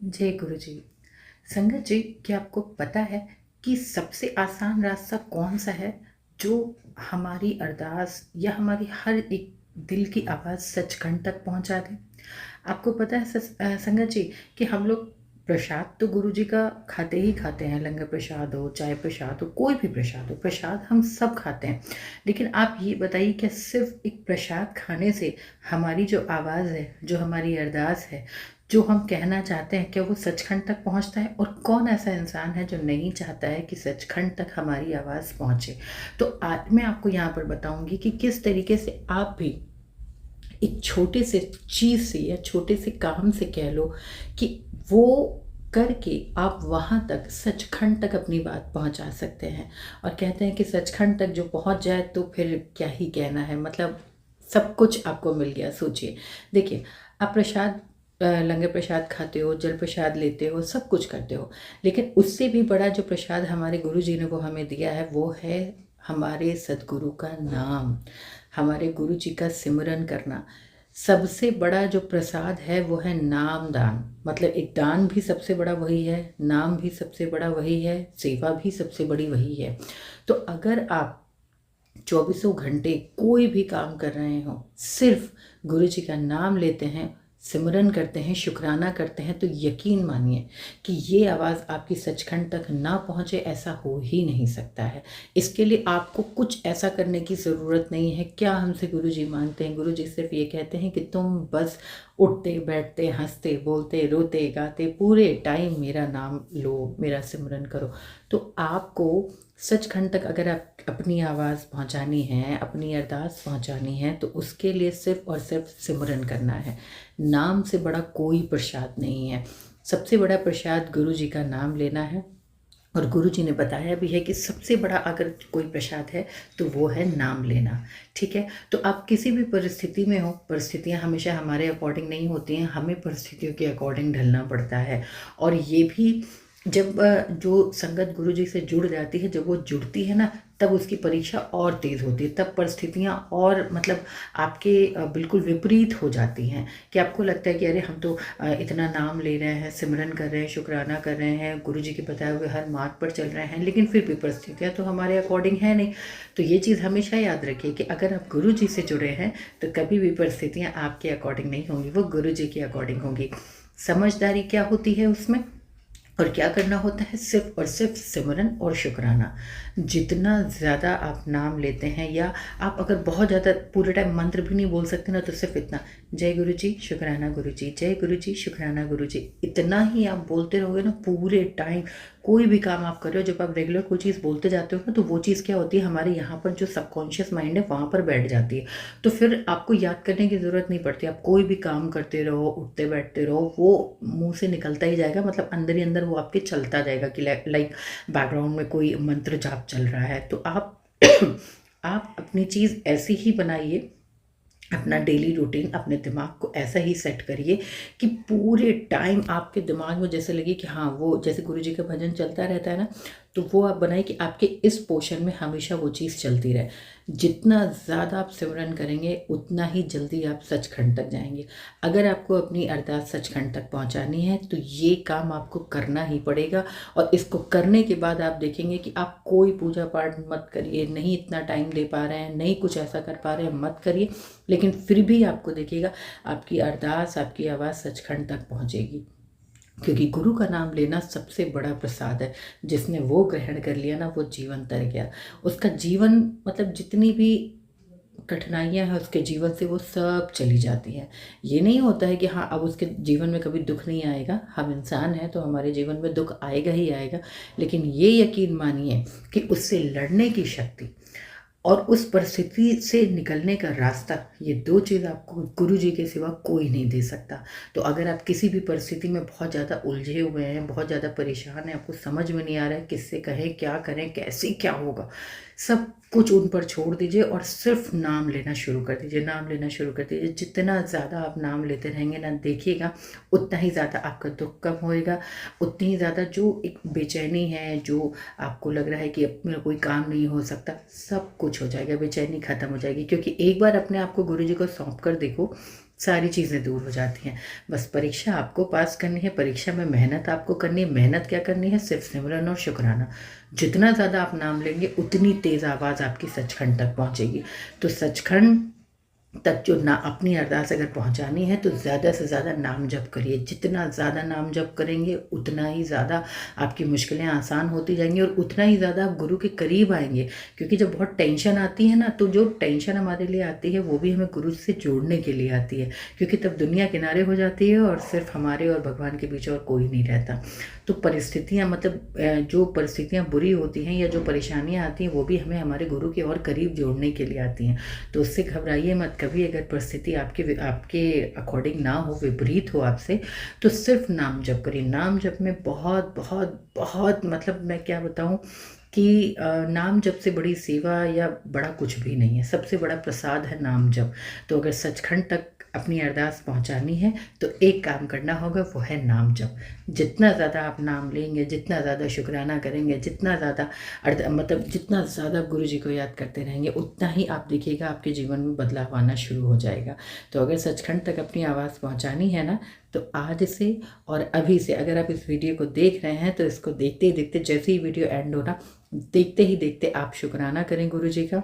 जय गुरु जी। संगत जी, क्या आपको पता है कि सबसे आसान रास्ता कौन सा है जो हमारी अरदास या हमारी हर एक दिल की आवाज़ सचखंड तक पहुंचा दे? आपको पता है संगत जी कि हम लोग प्रसाद तो गुरु जी का खाते ही खाते हैं। लंगर प्रसाद हो, चाय प्रसाद हो, कोई भी प्रसाद हो, प्रसाद हम सब खाते हैं। लेकिन आप ये बताइए, क्या सिर्फ एक प्रसाद खाने से हमारी जो आवाज़ है, जो हमारी अरदास है, जो हम कहना चाहते हैं, क्या वो सचखंड तक पहुंचता है? और कौन ऐसा इंसान है जो नहीं चाहता है कि सचखंड तक हमारी आवाज़ पहुंचे? तो आज मैं आपको यहाँ पर बताऊंगी कि किस तरीके से आप भी एक छोटे से चीज़ से या छोटे से काम से कह लो कि वो करके आप वहाँ तक सचखंड तक अपनी बात पहुँचा सकते हैं। और कहते हैं कि सचखंड तक जो पहुँच जाए तो फिर क्या ही कहना है, मतलब सब कुछ आपको मिल गया। सोचिए, देखिए, आप प्रसाद लंगर प्रसाद खाते हो, जल प्रसाद लेते हो, सब कुछ करते हो, लेकिन उससे भी बड़ा जो प्रसाद हमारे गुरु जी ने वो हमें दिया है वो है हमारे सदगुरु का नाम, हमारे गुरु जी का सिमरन करना। सबसे बड़ा जो प्रसाद है वो है नाम दान। मतलब एक दान भी सबसे बड़ा वही है, नाम भी सबसे बड़ा वही है, सेवा भी सबसे बड़ी वही है। तो अगर आप चौबीसों घंटे कोई भी काम कर रहे हो, सिर्फ गुरु जी का नाम लेते हैं, सिमरन करते हैं, शुक्राना करते हैं, तो यकीन मानिए कि ये आवाज़ आपकी सचखंड तक ना पहुँचे ऐसा हो ही नहीं सकता है। इसके लिए आपको कुछ ऐसा करने की ज़रूरत नहीं है। क्या हमसे गुरु जी मांगते हैं? गुरु जी सिर्फ ये कहते हैं कि तुम बस उठते बैठते हंसते बोलते रोते गाते पूरे टाइम मेरा नाम लो, मेरा सिमरन करो। तो आपको सचखंड तक अगर आप अपनी आवाज़ पहुंचानी है, अपनी अरदास पहुंचानी है, तो उसके लिए सिर्फ और सिर्फ सिमरन करना है। नाम से बड़ा कोई प्रसाद नहीं है। सबसे बड़ा प्रसाद गुरु जी का नाम लेना है। और गुरु जी ने बताया भी है कि सबसे बड़ा अगर कोई प्रसाद है तो वो है नाम लेना। ठीक है, तो आप किसी भी परिस्थिति में हो, परिस्थितियां हमेशा हमारे अकॉर्डिंग नहीं होती हैं, हमें परिस्थितियों के अकॉर्डिंग ढलना पड़ता है। और ये भी जब जो संगत गुरु जी से जुड़ जाती है, जब वो जुड़ती है ना, तब उसकी परीक्षा और तेज़ होती है, तब परिस्थितियां और मतलब आपके बिल्कुल विपरीत हो जाती हैं। कि आपको लगता है कि अरे हम तो इतना नाम ले रहे हैं, सिमरन कर रहे हैं, शुक्राना कर रहे हैं, गुरु जी के बताए हुए हर मार्ग पर चल रहे हैं, लेकिन फिर भी परिस्थितियाँ तो हमारे अकॉर्डिंग है नहीं। तो ये चीज़ हमेशा याद रखिए कि अगर आप गुरु जी से जुड़े हैं तो कभी भी परिस्थितियाँ आपके अकॉर्डिंग नहीं होंगी, वो गुरु जी के अकॉर्डिंग होंगी। समझदारी क्या होती है उसमें, और क्या करना होता है? सिर्फ और सिर्फ सिमरन और शुक्राना। जितना ज़्यादा आप नाम लेते हैं, या आप अगर बहुत ज़्यादा पूरे टाइम मंत्र भी नहीं बोल सकते ना, तो सिर्फ इतना, जय गुरु जी शुक्राना गुरु जी, जय गुरु जी शुक्राना गुरु जी, इतना ही आप बोलते रहोगे ना पूरे टाइम। कोई भी काम आप कर रहे हो, जब आप रेगुलर कोई चीज़ बोलते जाते हो ना, तो वो चीज़ क्या होती है, हमारे यहाँ पर जो सबकॉन्शियस माइंड है वहाँ पर बैठ जाती है। तो फिर आपको याद करने की ज़रूरत नहीं पड़ती। आप कोई भी काम करते रहो, उठते बैठते रहो, वो मुंह से निकलता ही जाएगा। मतलब अंदर ही अंदर वो आपके चलता जाएगा कि लाइक बैकग्राउंड में कोई मंत्र जाप चल रहा है। तो आप आप अपनी चीज़ ऐसी ही बनाइए, अपना डेली रूटीन अपने दिमाग को ऐसा ही सेट करिए कि पूरे टाइम आपके दिमाग में जैसे लगे कि हाँ, वो जैसे गुरु जी का भजन चलता रहता है ना, तो वो आप बनाए कि आपके इस पोर्शन में हमेशा वो चीज़ चलती रहे। जितना ज़्यादा आप सिमरन करेंगे उतना ही जल्दी आप सचखंड तक जाएंगे। अगर आपको अपनी अरदास सचखंड तक पहुंचानी है तो ये काम आपको करना ही पड़ेगा। और इसको करने के बाद आप देखेंगे कि आप कोई पूजा पाठ मत करिए, नहीं इतना टाइम दे पा रहे हैं, नहीं कुछ ऐसा कर पा रहे हैं, मत करिए, लेकिन फिर भी आपको देखिएगा आपकी अरदास, आपकी आवाज़ सचखंड तक पहुंचेगी। क्योंकि गुरु का नाम लेना सबसे बड़ा प्रसाद है। जिसने वो ग्रहण कर लिया ना, वो जीवन तर गया। उसका जीवन, मतलब जितनी भी कठिनाइयाँ हैं उसके जीवन से वो सब चली जाती हैं। ये नहीं होता है कि हाँ अब उसके जीवन में कभी दुख नहीं आएगा। हम इंसान हैं तो हमारे जीवन में दुख आएगा ही आएगा, लेकिन ये यकीन मानिए कि उससे लड़ने की शक्ति और उस परिस्थिति से निकलने का रास्ता, ये दो चीज़ आपको गुरु जी के सिवा कोई नहीं दे सकता। तो अगर आप किसी भी परिस्थिति में बहुत ज़्यादा उलझे हुए हैं, बहुत ज़्यादा परेशान हैं, आपको समझ में नहीं आ रहा है किससे कहें, क्या करें, कैसे क्या होगा, सब कुछ उन पर छोड़ दीजिए और सिर्फ नाम लेना शुरू कर दीजिए। नाम लेना शुरू कर दीजिए। जितना ज़्यादा आप नाम लेते रहेंगे ना, देखिएगा उतना ही ज़्यादा आपका दुख कम होएगा, उतनी ही ज़्यादा जो एक बेचैनी है, जो आपको लग रहा है कि अब मेरा कोई काम नहीं हो सकता, सब कुछ हो जाएगा, बेचैनी खत्म हो जाएगी। क्योंकि एक बार अपने आप को गुरु जी को सौंप कर देखो, सारी चीज़ें दूर हो जाती हैं। बस परीक्षा आपको पास करनी है, परीक्षा में मेहनत आपको करनी है। मेहनत क्या करनी है? सिर्फ सिमरन और शुक्राना। जितना ज़्यादा आप नाम लेंगे उतनी तेज़ आवाज़ आपकी सचखंड तक पहुँचेगी। तो सचखंड तक जो ना अपनी अरदास अगर पहुंचानी है तो ज़्यादा से ज़्यादा नाम जप करिए। जितना ज़्यादा नाम जप करेंगे उतना ही ज़्यादा आपकी मुश्किलें आसान होती जाएंगी और उतना ही ज़्यादा आप गुरु के करीब आएंगे। क्योंकि जब बहुत टेंशन आती है ना, तो जो टेंशन हमारे लिए आती है वो भी हमें गुरु से जोड़ने के लिए आती है। क्योंकि तब दुनिया किनारे हो जाती है और सिर्फ हमारे और भगवान के बीच और कोई नहीं रहता। तो परिस्थितियाँ मतलब जो परिस्थितियाँ बुरी होती हैं या जो परेशानियाँ आती हैं वो भी हमें हमारे गुरु के और करीब जोड़ने के लिए आती हैं। तो उससे घबराइए मत। कभी अगर परिस्थिति आपके आपके अकॉर्डिंग ना हो, विपरीत हो आपसे, तो सिर्फ नाम जप करिए। नाम जप में बहुत बहुत बहुत मतलब मैं क्या बताऊँ कि नाम जप से बड़ी सेवा या बड़ा कुछ भी नहीं है। सबसे बड़ा प्रसाद है नाम जप। तो अगर सचखंड तक अपनी अरदास पहुंचानी है तो एक काम करना होगा, वो है नाम जप। जितना ज़्यादा आप नाम लेंगे, जितना ज़्यादा शुक्राना करेंगे, जितना ज़्यादा मतलब जितना ज़्यादा गुरु जी को याद करते रहेंगे, उतना ही आप देखिएगा आपके जीवन में बदलाव आना शुरू हो जाएगा। तो अगर सचखंड तक अपनी आवाज़ पहुंचानी है ना, तो आज से और अभी से अगर आप इस वीडियो को देख रहे हैं तो इसको देखते ही देखते, जैसे ही वीडियो एंड हो ना, देखते ही देखते आप शुक्राना करें गुरु जी का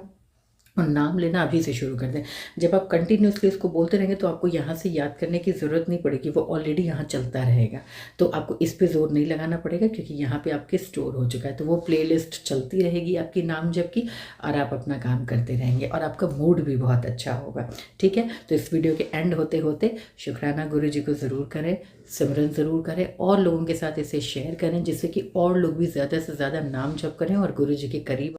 और नाम लेना अभी से शुरू कर दें। जब आप कंटिन्यूसली इसको बोलते रहेंगे तो आपको यहाँ से याद करने की ज़रूरत नहीं पड़ेगी, वो ऑलरेडी यहाँ चलता रहेगा। तो आपको इस पे ज़ोर नहीं लगाना पड़ेगा क्योंकि यहाँ पे आपके स्टोर हो चुका है। तो वो प्लेलिस्ट चलती रहेगी आपकी नाम जप की और आप अपना काम करते रहेंगे और आपका मूड भी बहुत अच्छा होगा। ठीक है, तो इस वीडियो के एंड होते होते शुक्राना गुरु जी को ज़रूर करें, सिमरन ज़रूर करें और लोगों के साथ इसे शेयर करें, जिससे कि और लोग भी ज़्यादा से ज़्यादा नाम जप करें और गुरु जी के करीब